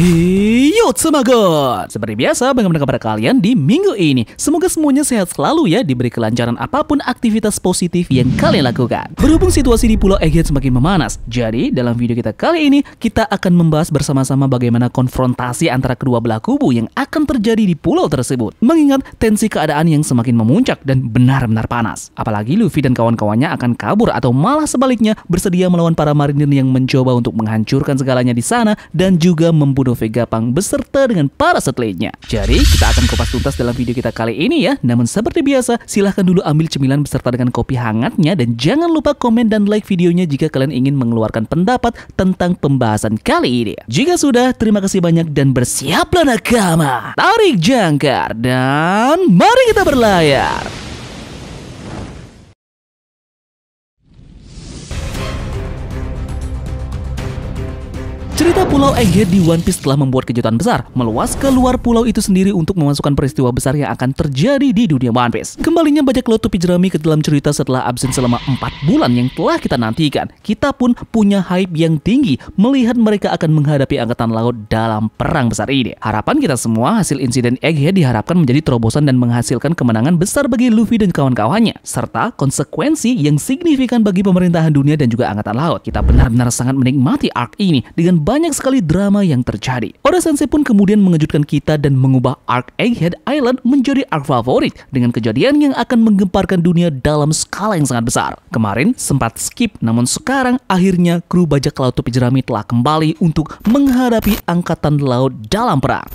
Yo Tsemagon! Seperti biasa, bagaimana kabar kalian di minggu ini? Semoga semuanya sehat selalu ya, diberi kelancaran apapun aktivitas positif yang kalian lakukan. Berhubung situasi di Pulau Egghead semakin memanas, jadi dalam video kita kali ini, kita akan membahas bersama-sama bagaimana konfrontasi antara kedua belah kubu yang akan terjadi di pulau tersebut. Mengingat tensi keadaan yang semakin memuncak dan benar-benar panas. Apalagi Luffy dan kawan-kawannya akan kabur atau malah sebaliknya bersedia melawan para marinir yang mencoba untuk menghancurkan segalanya di sana dan juga membunuh Vegapunk beserta dengan para satelitnya. Jadi kita akan kupas tuntas dalam video kita kali ini ya. Namun seperti biasa, silahkan dulu ambil cemilan beserta dengan kopi hangatnya dan jangan lupa komen dan like videonya jika kalian ingin mengeluarkan pendapat tentang pembahasan kali ini. Jika sudah, terima kasih banyak dan bersiaplah nakama. Tarik jangkar dan mari kita berlayar. Cerita Pulau Egghead di One Piece telah membuat kejutan besar, meluas ke luar pulau itu sendiri untuk memasukkan peristiwa besar yang akan terjadi di dunia One Piece. Kembalinya bajak laut topi jerami ke dalam cerita setelah absen selama 4 bulan yang telah kita nantikan. Kita pun punya hype yang tinggi melihat mereka akan menghadapi angkatan laut dalam perang besar ini. Harapan kita semua hasil insiden Egghead diharapkan menjadi terobosan dan menghasilkan kemenangan besar bagi Luffy dan kawan-kawannya, serta konsekuensi yang signifikan bagi pemerintahan dunia dan juga angkatan laut. Kita benar-benar sangat menikmati arc ini dengan banyak sekali drama yang terjadi. Oda Sensei pun kemudian mengejutkan kita dan mengubah arc Egghead Island menjadi arc favorit dengan kejadian yang akan menggemparkan dunia dalam skala yang sangat besar. Kemarin sempat skip, namun sekarang akhirnya kru bajak laut topi jerami telah kembali untuk menghadapi angkatan laut dalam perang.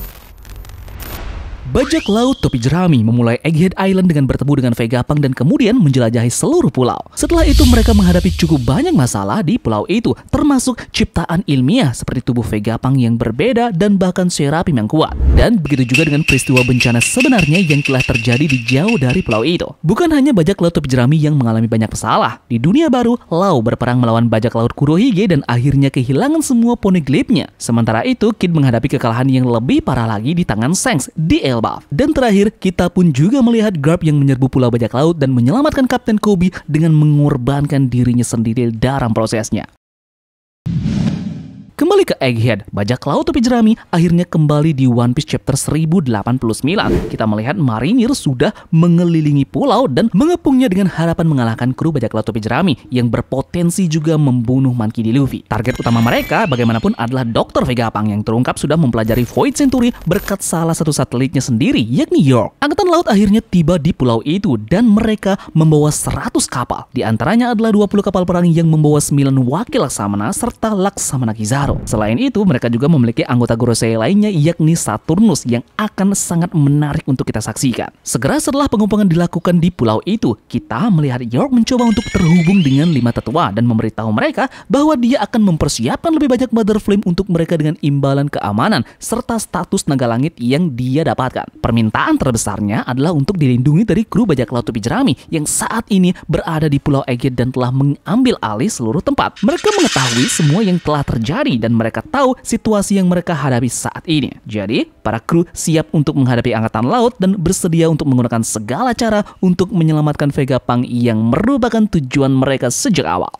Bajak laut topi jerami memulai Egghead Island dengan bertemu dengan Vegapunk dan kemudian menjelajahi seluruh pulau. Setelah itu mereka menghadapi cukup banyak masalah di pulau itu, termasuk ciptaan ilmiah seperti tubuh Vegapunk yang berbeda dan bahkan Seraphim yang kuat. Dan begitu juga dengan peristiwa bencana sebenarnya yang telah terjadi di jauh dari pulau itu. Bukan hanya bajak laut topi jerami yang mengalami banyak masalah. Di dunia baru, Law berperang melawan bajak laut Kurohige dan akhirnya kehilangan semua poneglyphnya. Sementara itu, Kid menghadapi kekalahan yang lebih parah lagi di tangan Shanks di Elbaf. Dan terakhir, kita pun juga melihat Garp yang menyerbu pulau bajak laut dan menyelamatkan Kapten Kobe dengan mengorbankan dirinya sendiri dalam prosesnya. Kembali ke Egghead, bajak laut topi jerami akhirnya kembali di One Piece chapter 1089. Kita melihat marinir sudah mengelilingi pulau dan mengepungnya dengan harapan mengalahkan kru bajak laut topi jerami yang berpotensi juga membunuh Monkey D. Luffy. Target utama mereka bagaimanapun adalah Dr. Vegapunk yang terungkap sudah mempelajari Void Century berkat salah satu satelitnya sendiri, yakni York. Angkatan laut akhirnya tiba di pulau itu dan mereka membawa 100 kapal. Di antaranya adalah 20 kapal perang yang membawa 9 wakil Laksamana serta Laksamana Kizaru. Selain itu, mereka juga memiliki anggota Gorosei lainnya yakni Saturnus yang akan sangat menarik untuk kita saksikan. Segera setelah pengepungan dilakukan di pulau itu, kita melihat York mencoba untuk terhubung dengan 5 tetua dan memberitahu mereka bahwa dia akan mempersiapkan lebih banyak Mother Flame untuk mereka dengan imbalan keamanan serta status naga langit yang dia dapatkan. Permintaan terbesarnya adalah untuk dilindungi dari kru bajak laut topi jerami yang saat ini berada di Pulau Egghead dan telah mengambil alih seluruh tempat. Mereka mengetahui semua yang telah terjadi dan mereka tahu situasi yang mereka hadapi saat ini. Jadi, para kru siap untuk menghadapi angkatan laut dan bersedia untuk menggunakan segala cara untuk menyelamatkan Vegapunk yang merupakan tujuan mereka sejak awal.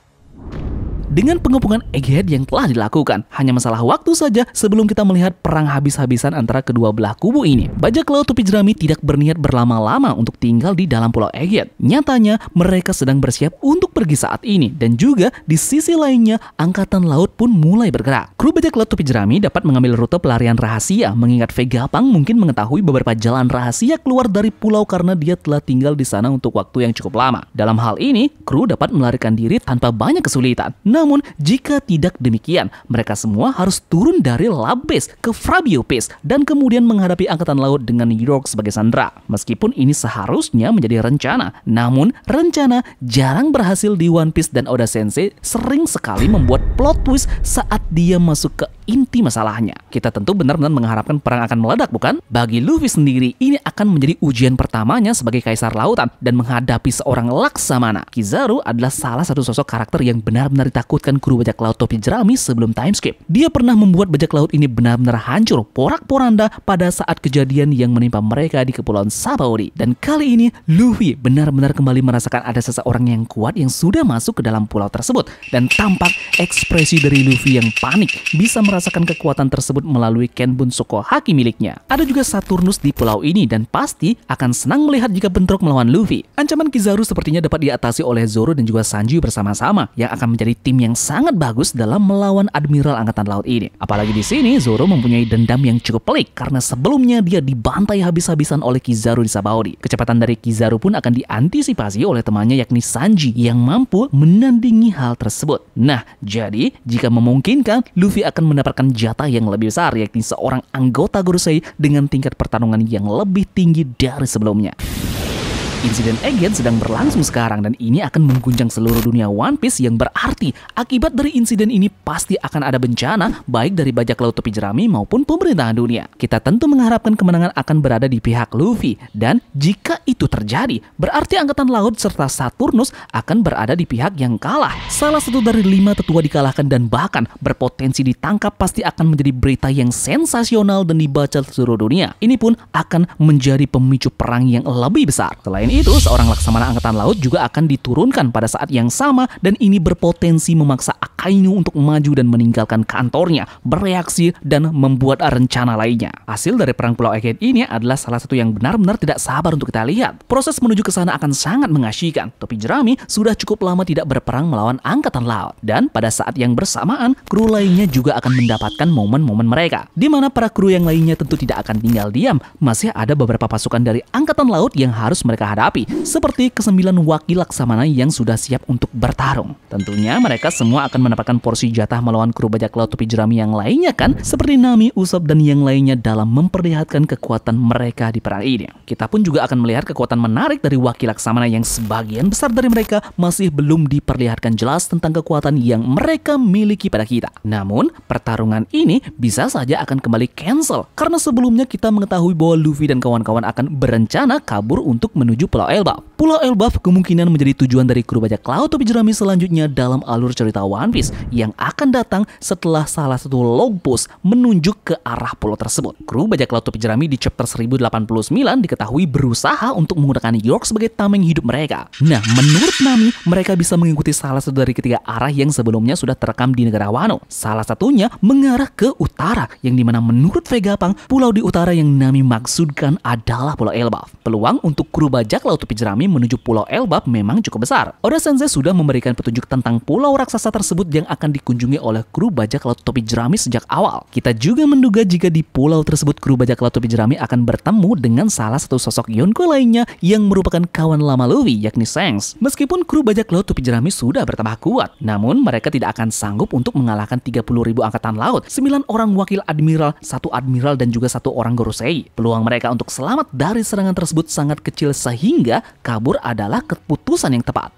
Dengan pengepungan Egghead yang telah dilakukan, hanya masalah waktu saja sebelum kita melihat perang habis-habisan antara kedua belah kubu ini. Bajak laut topi jerami tidak berniat berlama-lama untuk tinggal di dalam pulau Egghead. Nyatanya, mereka sedang bersiap untuk pergi saat ini. Dan juga, di sisi lainnya, angkatan laut pun mulai bergerak. Kru bajak laut topi jerami dapat mengambil rute pelarian rahasia, mengingat Vegapunk mungkin mengetahui beberapa jalan rahasia keluar dari pulau karena dia telah tinggal di sana untuk waktu yang cukup lama. Dalam hal ini, kru dapat melarikan diri tanpa banyak kesulitan. Namun, jika tidak demikian, mereka semua harus turun dari Lab Base ke Fabio Base dan kemudian menghadapi angkatan laut dengan York sebagai sandera. Meskipun ini seharusnya menjadi rencana, namun rencana jarang berhasil di One Piece dan Oda Sensei sering sekali membuat plot twist saat dia masuk ke inti masalahnya. Kita tentu benar-benar mengharapkan perang akan meledak, bukan? Bagi Luffy sendiri, ini akan menjadi ujian pertamanya sebagai kaisar lautan dan menghadapi seorang Laksamana. Kizaru adalah salah satu sosok karakter yang benar-benar ditakutkan kru bajak laut topi jerami sebelum time skip. Dia pernah membuat bajak laut ini benar-benar hancur, porak-poranda pada saat kejadian yang menimpa mereka di Kepulauan Sabaody. Dan kali ini, Luffy benar-benar kembali merasakan ada seseorang yang kuat yang sudah masuk ke dalam pulau tersebut. Dan tampak ekspresi dari Luffy yang panik bisa merasakan merasakan kekuatan tersebut melalui Kenbun Shoko Haki miliknya. Ada juga Saturnus di pulau ini dan pasti akan senang melihat jika bentrok melawan Luffy. Ancaman Kizaru sepertinya dapat diatasi oleh Zoro dan juga Sanji bersama-sama yang akan menjadi tim yang sangat bagus dalam melawan Admiral Angkatan Laut ini. Apalagi di sini Zoro mempunyai dendam yang cukup pelik karena sebelumnya dia dibantai habis-habisan oleh Kizaru di Sabaody. Kecepatan dari Kizaru pun akan diantisipasi oleh temannya yakni Sanji yang mampu menandingi hal tersebut. Nah, jadi jika memungkinkan, Luffy akan mendapatkan jatah yang lebih besar yakni seorang anggota Gorosei dengan tingkat pertarungan yang lebih tinggi dari sebelumnya. Insiden Egghead sedang berlangsung sekarang dan ini akan mengguncang seluruh dunia One Piece yang berarti akibat dari insiden ini pasti akan ada bencana baik dari bajak laut topi jerami maupun pemerintahan dunia. Kita tentu mengharapkan kemenangan akan berada di pihak Luffy dan jika itu terjadi berarti Angkatan Laut serta Saturnus akan berada di pihak yang kalah. Salah satu dari 5 tetua dikalahkan dan bahkan berpotensi ditangkap pasti akan menjadi berita yang sensasional dan dibaca seluruh dunia. Ini pun akan menjadi pemicu perang yang lebih besar. Selain itu, seorang Laksamana Angkatan Laut juga akan diturunkan pada saat yang sama dan ini berpotensi memaksa Akainu untuk maju dan meninggalkan kantornya, bereaksi dan membuat rencana lainnya. Hasil dari perang Pulau Egghead ini adalah salah satu yang benar-benar tidak sabar untuk kita lihat. Proses menuju ke sana akan sangat mengasyikkan. Topi jerami sudah cukup lama tidak berperang melawan Angkatan Laut dan pada saat yang bersamaan kru lainnya juga akan mendapatkan momen-momen mereka, di mana para kru yang lainnya tentu tidak akan tinggal diam. Masih ada beberapa pasukan dari Angkatan Laut yang harus mereka hadapi, seperti ke-9 wakil laksamana yang sudah siap untuk bertarung. Tentunya mereka semua akan mendapatkan porsi jatah melawan kru bajak laut topi jerami yang lainnya kan, seperti Nami, Usopp dan yang lainnya dalam memperlihatkan kekuatan mereka di perang ini. Kita pun juga akan melihat kekuatan menarik dari wakil laksamana yang sebagian besar dari mereka masih belum diperlihatkan jelas tentang kekuatan yang mereka miliki pada kita. Namun pertarungan ini bisa saja akan kembali cancel karena sebelumnya kita mengetahui bahwa Luffy dan kawan-kawan akan berencana kabur untuk menuju Pulau Elbaf. Pulau Elbaf kemungkinan menjadi tujuan dari kru bajak laut topi jerami selanjutnya dalam alur cerita One Piece yang akan datang setelah salah satu log post menunjuk ke arah pulau tersebut. Kru bajak laut topi jerami di chapter 1089 diketahui berusaha untuk menggunakan York sebagai tameng hidup mereka. Nah, menurut Nami, mereka bisa mengikuti salah satu dari ketiga arah yang sebelumnya sudah terekam di negara Wano. Salah satunya mengarah ke utara, yang dimana menurut Vegapunk, pulau di utara yang Nami maksudkan adalah Pulau Elbaf. Peluang untuk kru bajak laut topi jerami menuju Pulau Elbaf memang cukup besar. Oda Sensei sudah memberikan petunjuk tentang pulau raksasa tersebut yang akan dikunjungi oleh kru bajak laut topi jerami sejak awal. Kita juga menduga jika di pulau tersebut kru bajak laut topi jerami akan bertemu dengan salah satu sosok Yonko lainnya yang merupakan kawan lama Luffy, yakni Shanks. Meskipun kru bajak laut topi jerami sudah bertambah kuat, namun mereka tidak akan sanggup untuk mengalahkan 30.000 angkatan laut, 9 orang wakil admiral, 1 admiral dan juga 1 orang Gorosei. Peluang mereka untuk selamat dari serangan tersebut sangat kecil sehingga kabur adalah keputusan yang tepat.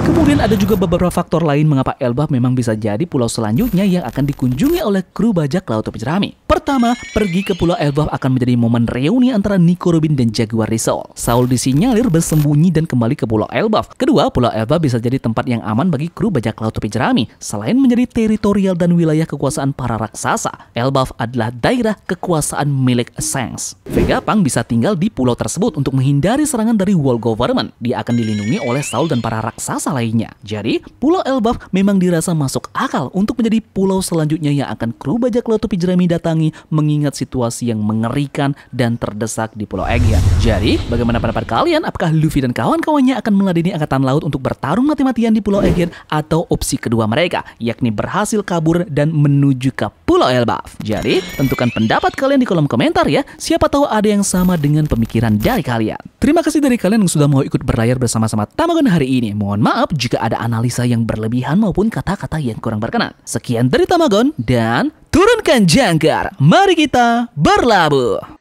Kemudian ada juga beberapa faktor lain mengapa Elbaf memang bisa jadi pulau selanjutnya yang akan dikunjungi oleh kru bajak laut topi jerami. Pertama, pergi ke Pulau Elbaf akan menjadi momen reuni antara Nico Robin dan Jaguar di Soul. Saul disinyalir bersembunyi dan kembali ke Pulau Elbaf. Kedua, Pulau Elbaf bisa jadi tempat yang aman bagi kru bajak laut topi jerami. Selain menjadi teritorial dan wilayah kekuasaan para raksasa, Elbaf adalah daerah kekuasaan milik Shanks. Vegapunk bisa tinggal di pulau tersebut untuk menghindari serangan dari World Government. Dia akan dilindungi oleh Saul dan para raksasa lainnya. Jadi, Pulau Elbaf memang dirasa masuk akal untuk menjadi pulau selanjutnya yang akan kru bajak laut topi jerami datangi mengingat situasi yang mengerikan dan terdesak di Pulau Egghead. Jadi, bagaimana pendapat kalian? Apakah Luffy dan kawan-kawannya akan meladeni angkatan laut untuk bertarung mati-matian di Pulau Egghead atau opsi kedua mereka, yakni berhasil kabur dan menuju ke Pulau Elbaf? Jadi, tentukan pendapat kalian di kolom komentar ya. Siapa tahu ada yang sama dengan pemikiran dari kalian. Terima kasih dari kalian yang sudah mau ikut berlayar bersama-sama Tamagon hari ini. Mohon maaf jika ada analisa yang berlebihan maupun kata-kata yang kurang berkenan. Sekian dari Tamagon dan turunkan jangkar. Mari kita berlabuh.